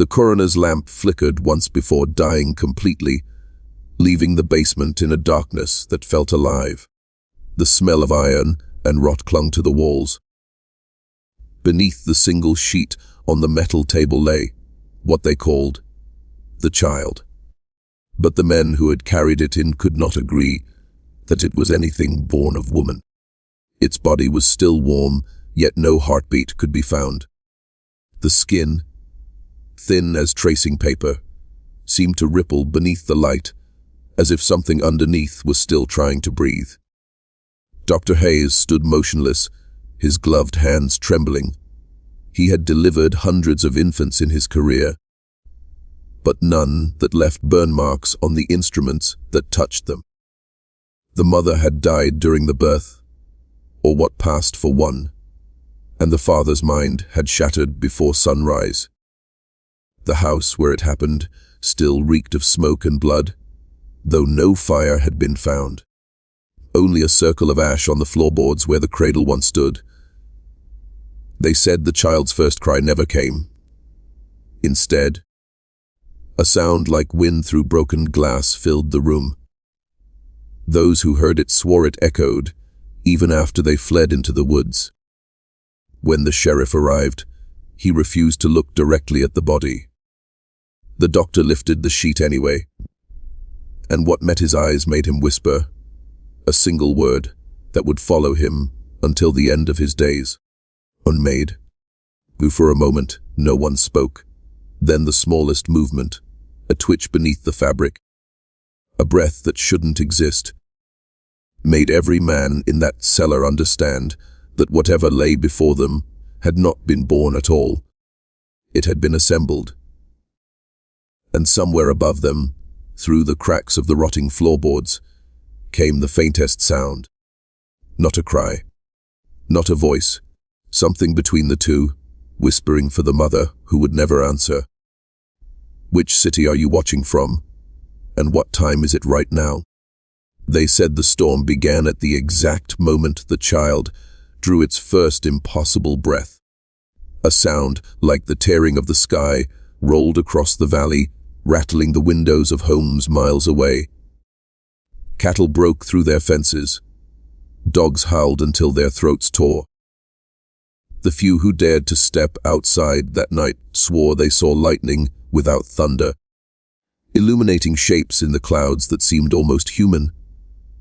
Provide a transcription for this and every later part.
The coroner's lamp flickered once before dying completely, leaving the basement in a darkness that felt alive. The smell of iron and rot clung to the walls. Beneath the single sheet on the metal table lay what they called the child. But the men who had carried it in could not agree that it was anything born of woman. Its body was still warm, yet no heartbeat could be found. The skin, thin as tracing paper, seemed to ripple beneath the light, as if something underneath was still trying to breathe. Dr. Hayes stood motionless, his gloved hands trembling. He had delivered hundreds of infants in his career, but none that left burn marks on the instruments that touched them. The mother had died during the birth, or what passed for one, and the father's mind had shattered before sunrise. The house where it happened still reeked of smoke and blood, though no fire had been found. Only a circle of ash on the floorboards where the cradle once stood. They said the child's first cry never came. Instead, a sound like wind through broken glass filled the room. Those who heard it swore it echoed, even after they fled into the woods. When the sheriff arrived, he refused to look directly at the body. The doctor lifted the sheet anyway, and what met his eyes made him whisper a single word that would follow him until the end of his days. Unmade. For a moment, no one spoke. Then the smallest movement, a twitch beneath the fabric, a breath that shouldn't exist, made every man in that cellar understand that whatever lay before them had not been born at all. It had been assembled. And somewhere above them, through the cracks of the rotting floorboards, came the faintest sound. Not a cry, not a voice, something between the two, whispering for the mother who would never answer. Which city are you watching from? And what time is it right now? They said the storm began at the exact moment the child drew its first impossible breath. A sound like the tearing of the sky rolled across the valley, rattling the windows of homes miles away. Cattle broke through their fences. Dogs howled until their throats tore. The few who dared to step outside that night swore they saw lightning without thunder, illuminating shapes in the clouds that seemed almost human,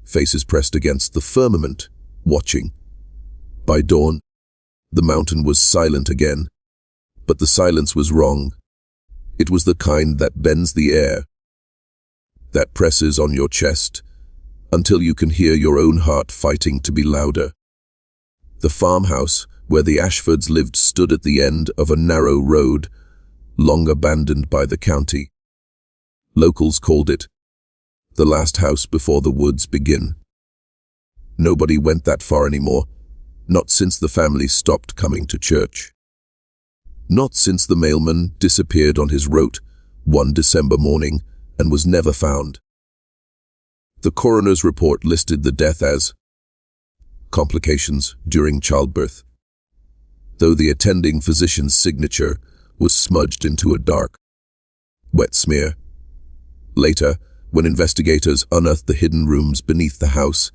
faces pressed against the firmament, watching. By dawn, the mountain was silent again, but the silence was wrong. It was the kind that bends the air, that presses on your chest until you can hear your own heart fighting to be louder. The farmhouse where the Ashfords lived stood at the end of a narrow road, long abandoned by the county. Locals called it the last house before the woods begin. Nobody went that far anymore, not since the family stopped coming to church. Not since the mailman disappeared on his route one December morning and was never found. The coroner's report listed the death as complications during childbirth, though the attending physician's signature was smudged into a dark, wet smear. Later, when investigators unearthed the hidden rooms beneath the house,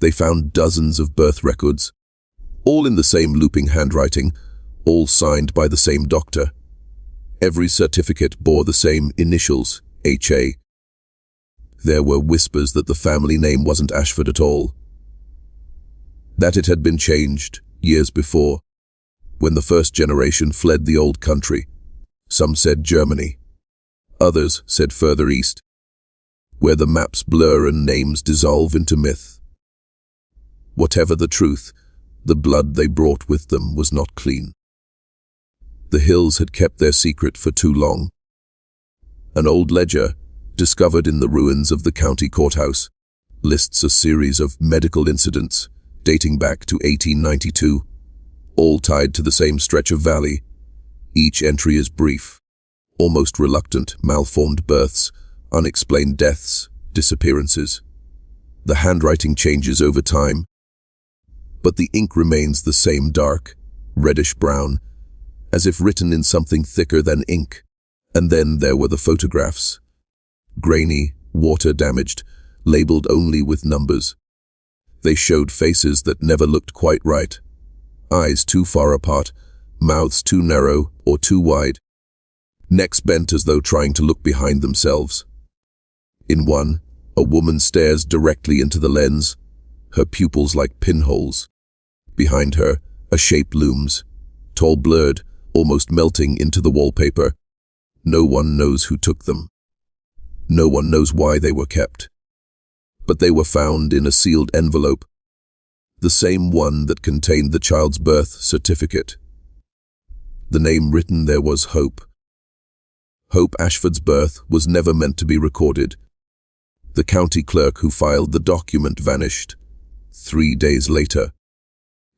they found dozens of birth records, all in the same looping handwriting, all signed by the same doctor. Every certificate bore the same initials, H.A. There were whispers that the family name wasn't Ashford at all, that it had been changed years before, when the first generation fled the old country. Some said Germany. Others said further east, where the maps blur and names dissolve into myth. Whatever the truth, the blood they brought with them was not clean. The Hills had kept their secret for too long. An old ledger, discovered in the ruins of the county courthouse, lists a series of medical incidents dating back to 1892, all tied to the same stretch of valley. Each entry is brief, almost reluctant: malformed births, unexplained deaths, disappearances. The handwriting changes over time, but the ink remains the same dark, reddish-brown, as if written in something thicker than ink. And then there were the photographs. Grainy, water-damaged, labeled only with numbers. They showed faces that never looked quite right. Eyes too far apart, mouths too narrow or too wide. Necks bent as though trying to look behind themselves. In one, a woman stares directly into the lens, her pupils like pinholes. Behind her, a shape looms, tall, blurred, almost melting into the wallpaper. No one knows who took them. No one knows why they were kept. But they were found in a sealed envelope, the same one that contained the child's birth certificate. The name written there was Hope. Hope Ashford's birth was never meant to be recorded. The county clerk who filed the document vanished 3 days later.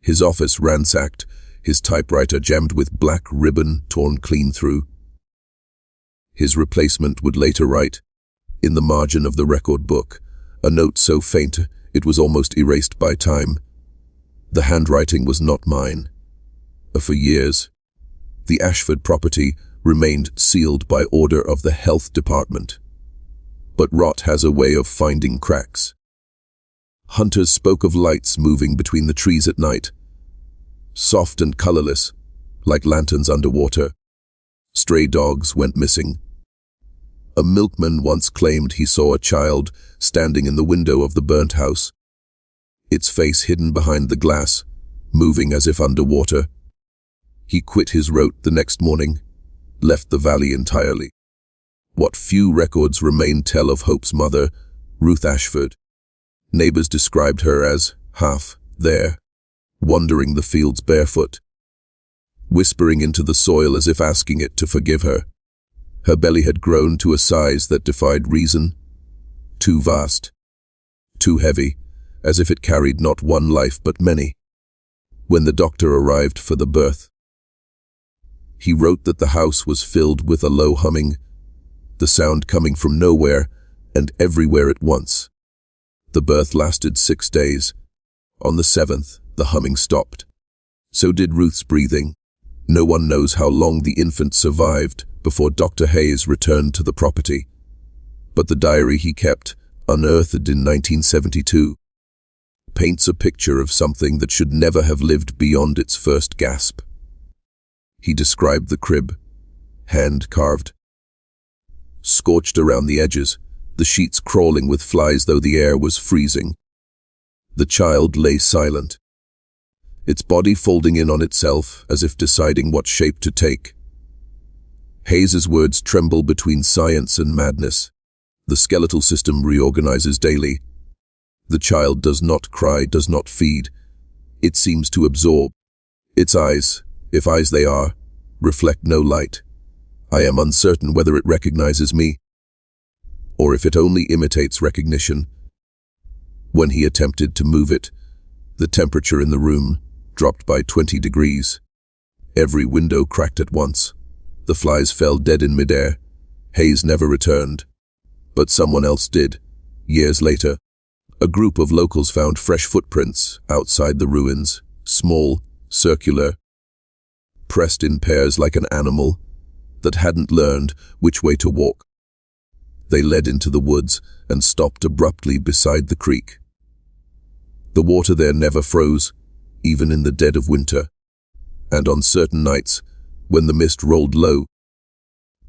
His office ransacked, his typewriter jammed with black ribbon torn clean through. His replacement would later write, in the margin of the record book, a note so faint it was almost erased by time. The handwriting was not mine. For years, the Ashford property remained sealed by order of the health department. But rot has a way of finding cracks. Hunters spoke of lights moving between the trees at night, soft and colorless, like lanterns underwater. Stray dogs went missing. A milkman once claimed he saw a child standing in the window of the burnt house, its face hidden behind the glass, moving as if underwater. He quit his rote the next morning, left the valley entirely. What few records remain tell of Hope's mother, Ruth Ashford. Neighbors described her as half there, wandering the fields barefoot, whispering into the soil as if asking it to forgive her. Her belly had grown to a size that defied reason, too vast, too heavy, as if it carried not one life but many. When the doctor arrived for the birth, he wrote that the house was filled with a low humming, the sound coming from nowhere and everywhere at once. The birth lasted 6 days. On the 7th, the humming stopped. So did Ruth's breathing. No one knows how long the infant survived before Dr. Hayes returned to the property. But the diary he kept, unearthed in 1972, paints a picture of something that should never have lived beyond its first gasp. He described the crib, hand-carved, scorched around the edges, the sheets crawling with flies though the air was freezing. The child lay silent, its body folding in on itself as if deciding what shape to take. Hayes's words tremble between science and madness. The skeletal system reorganizes daily. The child does not cry, does not feed. It seems to absorb. Its eyes, if eyes they are, reflect no light. I am uncertain whether it recognizes me, or if it only imitates recognition. When he attempted to move it, the temperature in the room dropped by 20 degrees. Every window cracked at once. The flies fell dead in midair. Hayes never returned. But someone else did. Years later, a group of locals found fresh footprints outside the ruins, small, circular, pressed in pairs like an animal that hadn't learned which way to walk. They led into the woods and stopped abruptly beside the creek. The water there never froze, even in the dead of winter. And on certain nights, when the mist rolled low,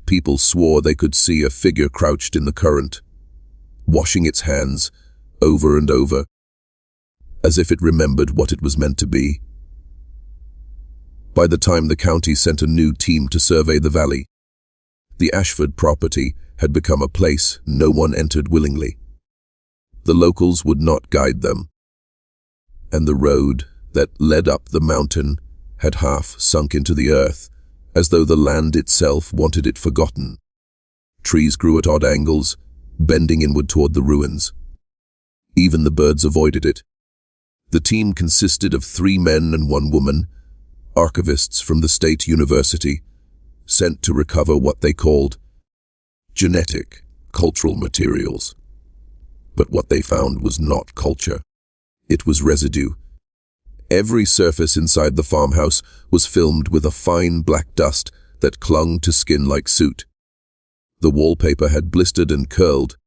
people swore they could see a figure crouched in the current, washing its hands over and over, as if it remembered what it was meant to be. By the time the county sent a new team to survey the valley, the Ashford property had become a place no one entered willingly. The locals would not guide them, and the road that led up the mountain had half sunk into the earth, as though the land itself wanted it forgotten. Trees grew at odd angles, bending inward toward the ruins. Even the birds avoided it. The team consisted of 3 men and 1 woman, archivists from the state university, sent to recover what they called genetic, cultural materials. But what they found was not culture. It was residue. Every surface inside the farmhouse was filmed with a fine black dust that clung to skin like soot. The wallpaper had blistered and curled,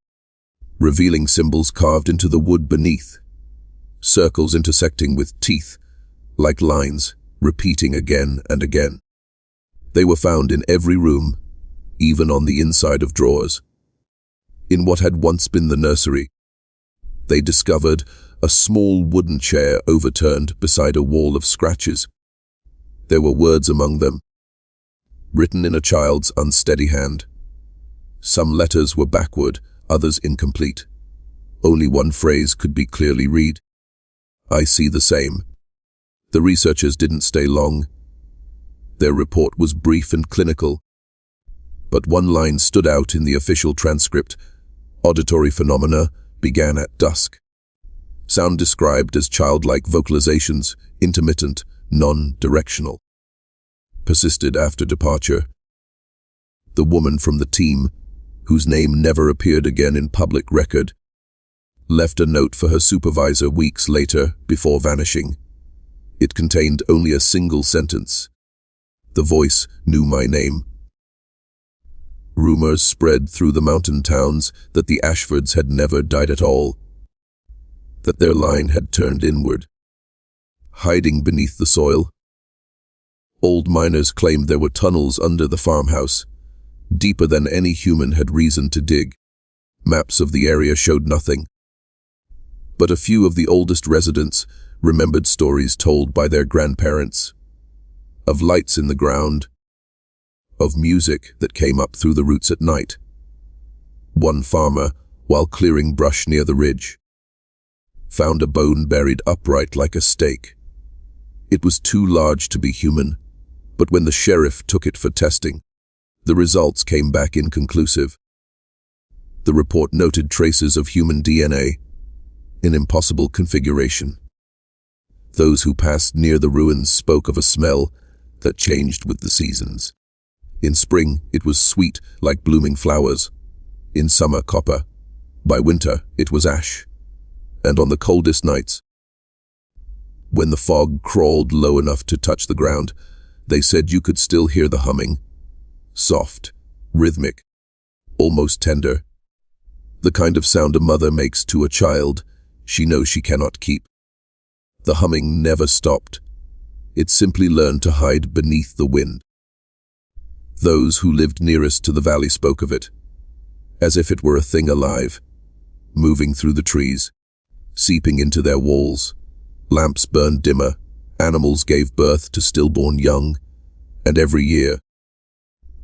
revealing symbols carved into the wood beneath, circles intersecting with teeth, like lines, repeating again and again. They were found in every room, even on the inside of drawers. In what had once been the nursery, they discovered a small wooden chair overturned beside a wall of scratches. There were words among them, written in a child's unsteady hand. Some letters were backward, others incomplete. Only one phrase could be clearly read. "I see the same." The researchers didn't stay long. Their report was brief and clinical, but one line stood out in the official transcript. Auditory phenomena began at dusk. Sound described as childlike vocalizations, intermittent, non-directional. Persisted after departure. The woman from the team, whose name never appeared again in public record, left a note for her supervisor weeks later before vanishing. It contained only a single sentence. "The voice knew my name." Rumors spread through the mountain towns that the Ashfords had never died at all, that their line had turned inward, hiding beneath the soil. Old miners claimed there were tunnels under the farmhouse, deeper than any human had reason to dig. Maps of the area showed nothing. But a few of the oldest residents remembered stories told by their grandparents, of lights in the ground, of music that came up through the roots at night. One farmer, while clearing brush near the ridge, found a bone buried upright like a stake. It was too large to be human, but when the sheriff took it for testing, the results came back inconclusive. The report noted traces of human DNA, in impossible configuration. Those who passed near the ruins spoke of a smell that changed with the seasons. In spring, it was sweet like blooming flowers. In summer, copper. By winter, it was ash. And on the coldest nights, when the fog crawled low enough to touch the ground, they said you could still hear the humming. Soft, rhythmic, almost tender. The kind of sound a mother makes to a child she knows she cannot keep. The humming never stopped. It simply learned to hide beneath the wind. Those who lived nearest to the valley spoke of it, as if it were a thing alive, moving through the trees, seeping into their walls. Lamps burned dimmer, animals gave birth to stillborn young, and every year,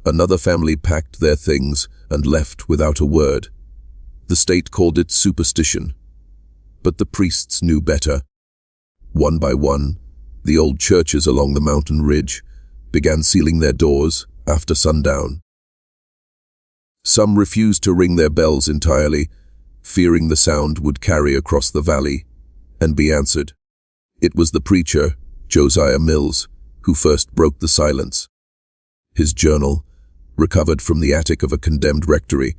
another family packed their things and left without a word. The state called it superstition, but the priests knew better. One by one, the old churches along the mountain ridge began sealing their doors after sundown. Some refused to ring their bells entirely, fearing the sound would carry across the valley and be answered. It was the preacher, Josiah Mills, who first broke the silence. His journal, recovered from the attic of a condemned rectory,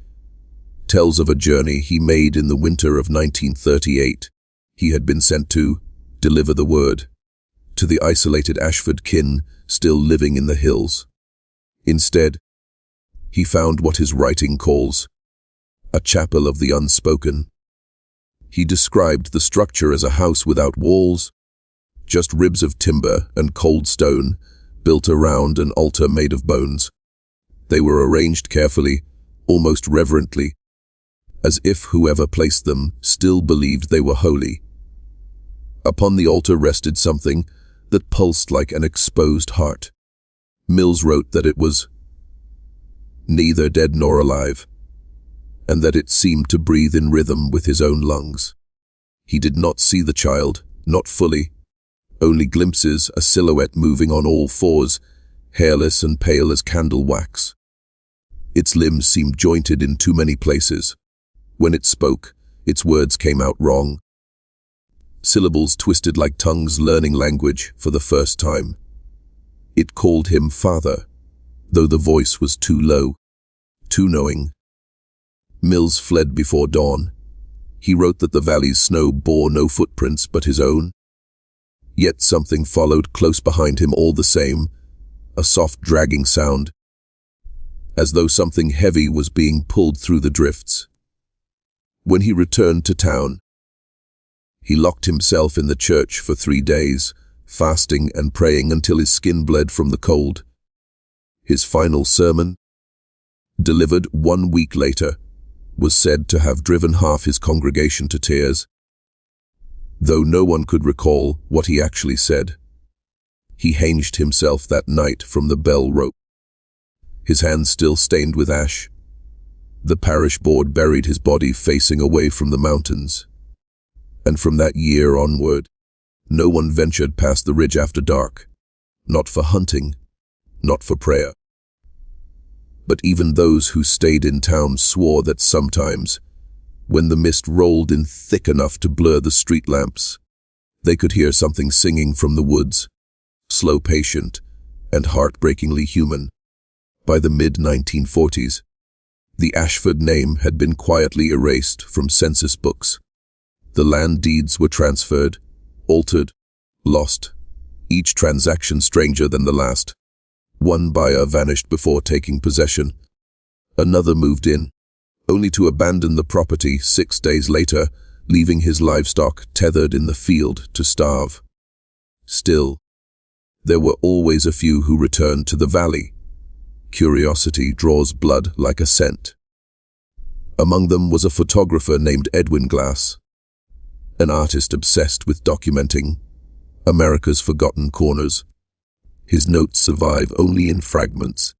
tells of a journey he made in the winter of 1938. He had been sent to deliver the word to the isolated Ashford kin still living in the hills. Instead, he found what his writing calls a chapel of the unspoken. He described the structure as a house without walls, just ribs of timber and cold stone built around an altar made of bones. They were arranged carefully, almost reverently, as if whoever placed them still believed they were holy. Upon the altar rested something that pulsed like an exposed heart. Mills wrote that it was neither dead nor alive, and that it seemed to breathe in rhythm with his own lungs. He did not see the child, not fully, only glimpses, a silhouette moving on all fours, hairless and pale as candle wax. Its limbs seemed jointed in too many places. When it spoke, its words came out wrong. Syllables twisted like tongues learning language for the first time. It called him father, though the voice was too low, too knowing. Mills fled before dawn. He wrote that the valley's snow bore no footprints but his own. Yet something followed close behind him all the same, a soft dragging sound. as though something heavy was being pulled through the drifts. When he returned to town, he locked himself in the church for 3 days, fasting and praying until his skin bled from the cold. His final sermon, delivered 1 week later, was said to have driven half his congregation to tears. Though no one could recall what he actually said, he hanged himself that night from the bell rope, his hands still stained with ash. The parish board buried his body facing away from the mountains, and from that year onward, no one ventured past the ridge after dark, not for hunting, not for prayer. But even those who stayed in town swore that sometimes, when the mist rolled in thick enough to blur the street lamps, they could hear something singing from the woods, slow, patient, and heartbreakingly human. By the mid-1940s, the Ashford name had been quietly erased from census books. The land deeds were transferred, altered, lost, each transaction stranger than the last. One buyer vanished before taking possession. Another moved in, only to abandon the property 6 days later, leaving his livestock tethered in the field to starve. Still, there were always a few who returned to the valley. Curiosity draws blood like a scent. Among them was a photographer named Edwin Glass, an artist obsessed with documenting America's forgotten corners. His notes survive only in fragments,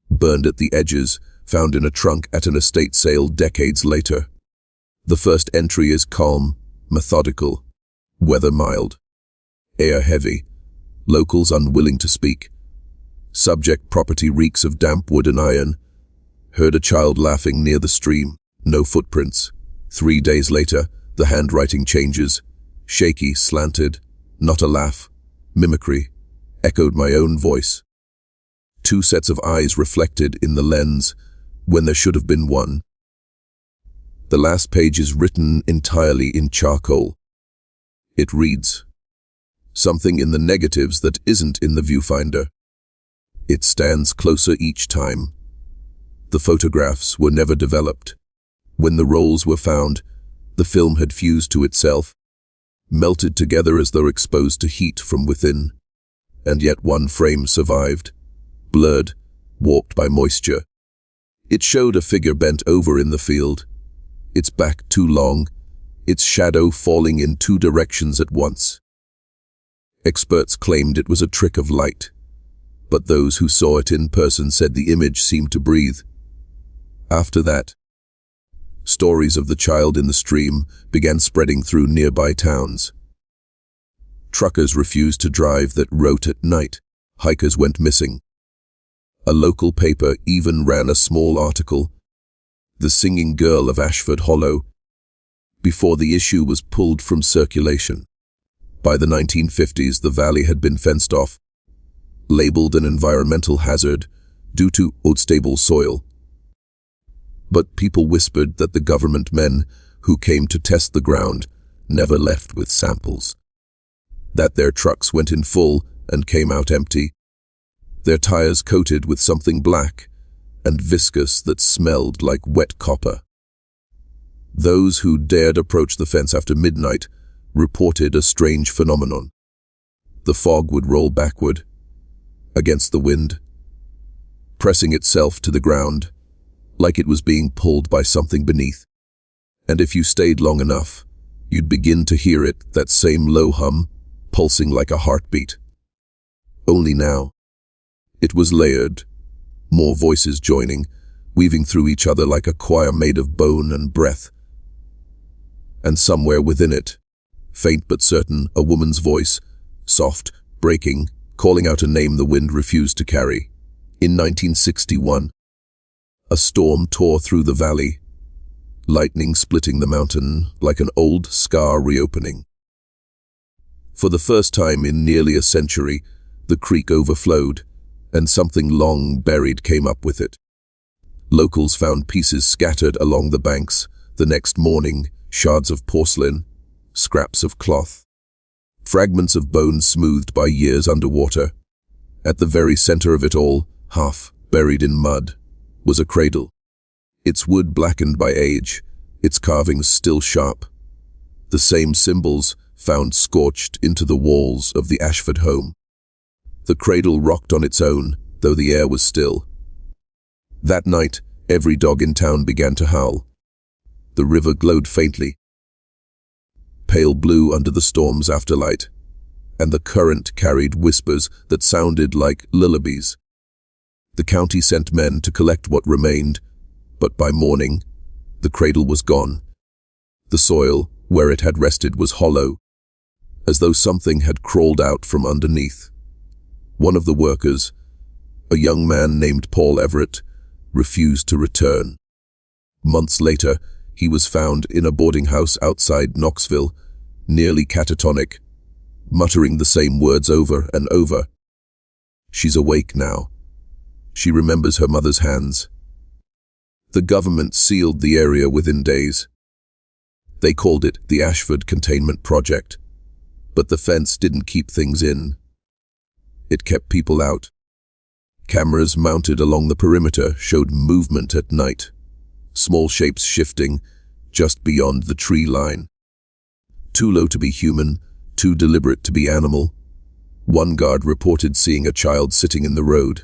burned at the edges, found in a trunk at an estate sale decades later. The first entry is calm, methodical, weather mild, air heavy, locals unwilling to speak. Subject: property reeks of damp wood and iron. Heard a child laughing near the stream. No footprints. 3 days later, the handwriting changes. Shaky, slanted, not a laugh. Mimicry. Echoed my own voice. 2 sets of eyes reflected in the lens, when there should have been one. The last page is written entirely in charcoal. It reads, something in the negatives that isn't in the viewfinder. It stands closer each time. The photographs were never developed. When the rolls were found, the film had fused to itself, melted together as though exposed to heat from within. And yet one frame survived, blurred, warped by moisture. It showed a figure bent over in the field, its back too long, its shadow falling in 2 directions at once. Experts claimed it was a trick of light, but those who saw it in person said the image seemed to breathe. After that, stories of the child in the stream began spreading through nearby towns. Truckers refused to drive that route at night. Hikers went missing. A local paper even ran a small article, "The Singing Girl of Ashford Hollow," before the issue was pulled from circulation. By the 1950s, the valley had been fenced off, labeled an environmental hazard due to unstable soil. But people whispered that the government men who came to test the ground never left with samples, that their trucks went in full and came out empty, their tires coated with something black and viscous that smelled like wet copper. Those who dared approach the fence after midnight reported a strange phenomenon. The fog would roll backward, against the wind, pressing itself to the ground, like it was being pulled by something beneath. And if you stayed long enough, you'd begin to hear it, that same low hum, pulsing like a heartbeat. Only now, it was layered, more voices joining, weaving through each other like a choir made of bone and breath. And somewhere within it, faint but certain, a woman's voice, soft, breaking, calling out a name the wind refused to carry. In 1961, a storm tore through the valley, lightning splitting the mountain like an old scar reopening. For the first time in nearly a century, the creek overflowed, and something long buried came up with it. Locals found pieces scattered along the banks. The next morning, shards of porcelain, scraps of cloth, fragments of bone smoothed by years underwater. At the very center of it all, half buried in mud, was a cradle. Its wood blackened by age, its carvings still sharp. The same symbols found scorched into the walls of the Ashford home. The cradle rocked on its own, though the air was still. That night, every dog in town began to howl. The river glowed faintly, pale blue under the storm's afterlight, and the current carried whispers that sounded like lullabies. The county sent men to collect what remained, but by morning, the cradle was gone. The soil, where it had rested, was hollow, as though something had crawled out from underneath. One of the workers, a young man named Paul Everett, refused to return. Months later, he was found in a boarding house outside Knoxville, nearly catatonic, muttering the same words over and over. She's awake now. She remembers her mother's hands. The government sealed the area within days. They called it the Ashford Containment Project, but the fence didn't keep things in. It kept people out. Cameras mounted along the perimeter showed movement at night, small shapes shifting just beyond the tree line. Too low to be human, too deliberate to be animal. One guard reported seeing a child sitting in the road.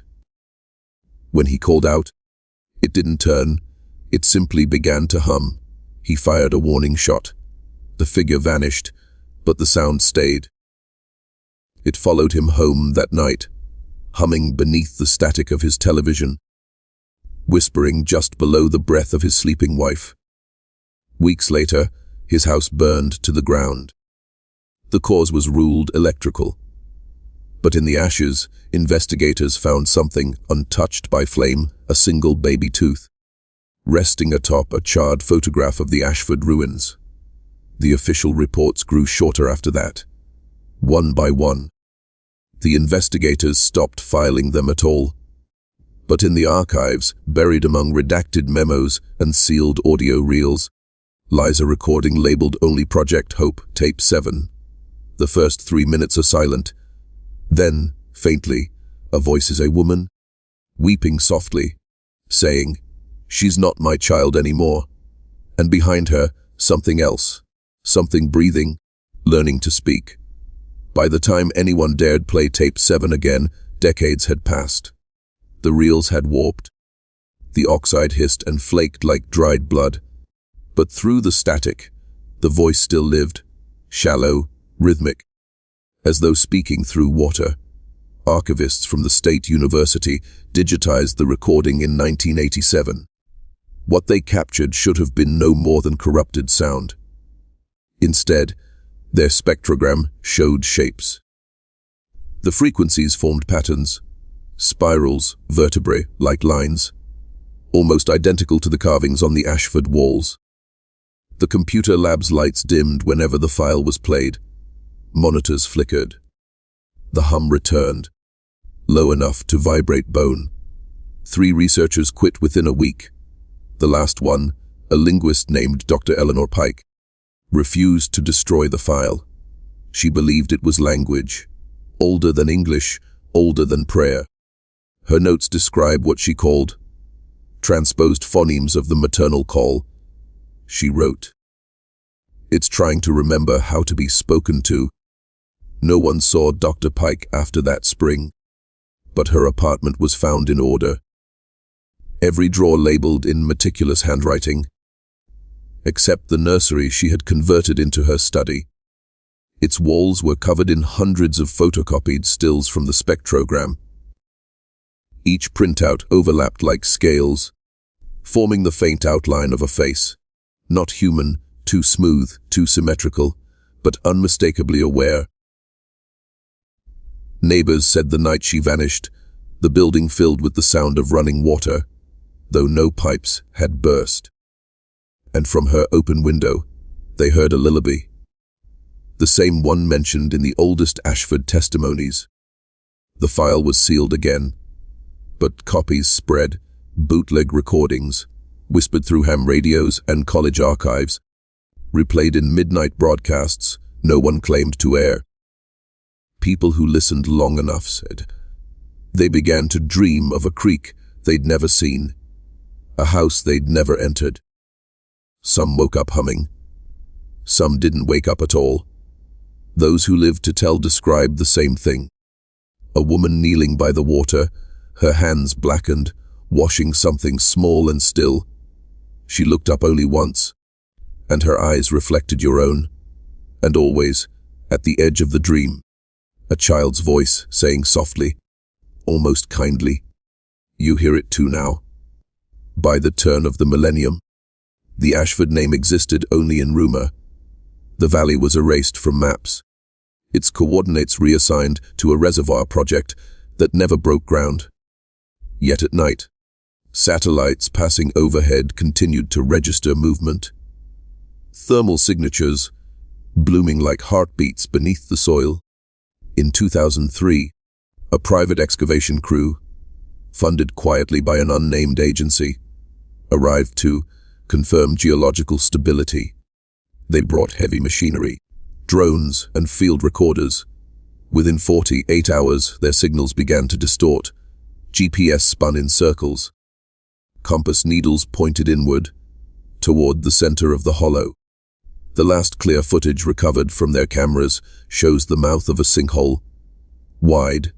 When he called out, it didn't turn, it simply began to hum. He fired a warning shot. The figure vanished, but the sound stayed. It followed him home that night, humming beneath the static of his television, whispering just below the breath of his sleeping wife. Weeks later, his house burned to the ground. The cause was ruled electrical. But in the ashes, investigators found something untouched by flame, a single baby tooth, resting atop a charred photograph of the Ashford ruins. The official reports grew shorter after that. One by one, the investigators stopped filing them at all. But in the archives, buried among redacted memos and sealed audio reels, lies a recording labeled only Project Hope, Tape 7. The first 3 minutes are silent. Then, faintly, a voice is a woman, weeping softly, saying, "She's not my child anymore." And behind her, something else, something breathing, learning to speak. By the time anyone dared play Tape 7 again, decades had passed. The reels had warped. The oxide hissed and flaked like dried blood. But through the static, the voice still lived, shallow, rhythmic, as though speaking through water. Archivists from the State University digitized the recording in 1987. What they captured should have been no more than corrupted sound. Instead, their spectrogram showed shapes. The frequencies formed patterns, spirals, vertebrae, like lines, almost identical to the carvings on the Ashford walls. The computer lab's lights dimmed whenever the file was played. Monitors flickered. The hum returned, low enough to vibrate bone. 3 researchers quit within a week. The last one, a linguist named Dr. Eleanor Pike, refused to destroy the file. She believed it was language, older than English, older than prayer. Her notes describe what she called transposed phonemes of the maternal call. She wrote, "It's trying to remember how to be spoken to." No one saw Dr. Pike after that spring, but her apartment was found in order. Every drawer labeled in meticulous handwriting, except the nursery she had converted into her study. Its walls were covered in hundreds of photocopied stills from the spectrogram. Each printout overlapped like scales, forming the faint outline of a face. Not human, too smooth, too symmetrical, but unmistakably aware. Neighbors said the night she vanished, the building filled with the sound of running water, though no pipes had burst. And from her open window, they heard a lullaby, the same one mentioned in the oldest Ashford Testimonies. The file was sealed again, but copies spread, bootleg recordings, whispered through ham radios and college archives, replayed in midnight broadcasts no one claimed to air. People who listened long enough said they began to dream of a creek they'd never seen, a house they'd never entered. Some woke up humming. Some didn't wake up at all. Those who lived to tell described the same thing. A woman kneeling by the water, her hands blackened, washing something small and still. She looked up only once, and her eyes reflected your own. And always, at the edge of the dream, a child's voice saying softly, almost kindly, "You hear it too now." By the turn of the millennium, the Ashford name existed only in rumor. The valley was erased from maps, its coordinates reassigned to a reservoir project that never broke ground. Yet at night, satellites passing overhead continued to register movement. Thermal signatures, blooming like heartbeats beneath the soil. In 2003, a private excavation crew, funded quietly by an unnamed agency, arrived to confirm geological stability. They brought heavy machinery, drones, and field recorders. Within 48 hours, their signals began to distort. GPS spun in circles. Compass needles pointed inward, toward the center of the hollow. The last clear footage recovered from their cameras shows the mouth of a sinkhole, wide,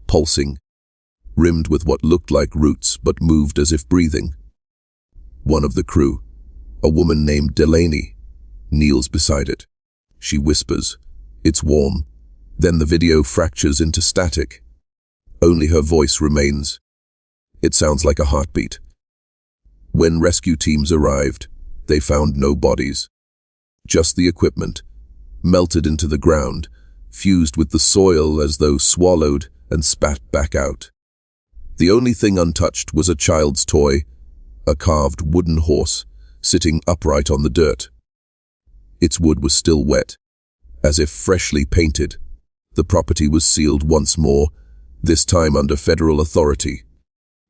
pulsing, rimmed with what looked like roots but moved as if breathing. One of the crew, a woman named Delaney, kneels beside it. She whispers, "It's warm." Then the video fractures into static. Only her voice remains. It sounds like a heartbeat. When rescue teams arrived, they found no bodies. Just the equipment, melted into the ground, fused with the soil as though swallowed and spat back out. The only thing untouched was a child's toy, a carved wooden horse, sitting upright on the dirt. Its wood was still wet, as if freshly painted. The property was sealed once more, this time under federal authority.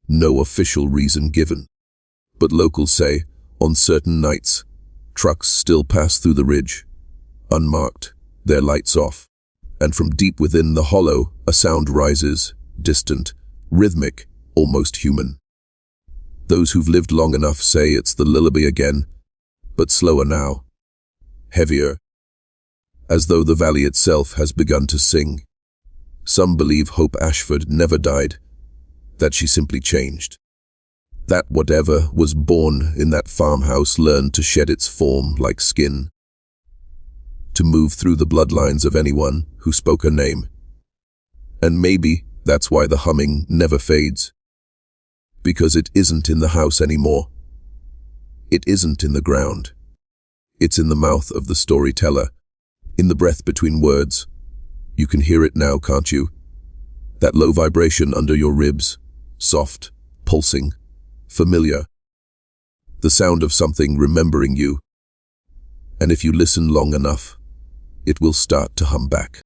No official reason given. But locals say, on certain nights, trucks still pass through the ridge, unmarked, their lights off, and from deep within the hollow, a sound rises, distant, rhythmic, almost human. Those who've lived long enough say it's the lullaby again, but slower now, heavier, as though the valley itself has begun to sing. Some believe Hope Ashford never died, that she simply changed. That whatever was born in that farmhouse learned to shed its form like skin, to move through the bloodlines of anyone who spoke her name. And maybe that's why the humming never fades. Because it isn't in the house anymore. It isn't in the ground. It's in the mouth of the storyteller, in the breath between words. You can hear it now, can't you? That low vibration under your ribs, soft, pulsing, familiar. The sound of something remembering you. And if you listen long enough, it will start to hum back.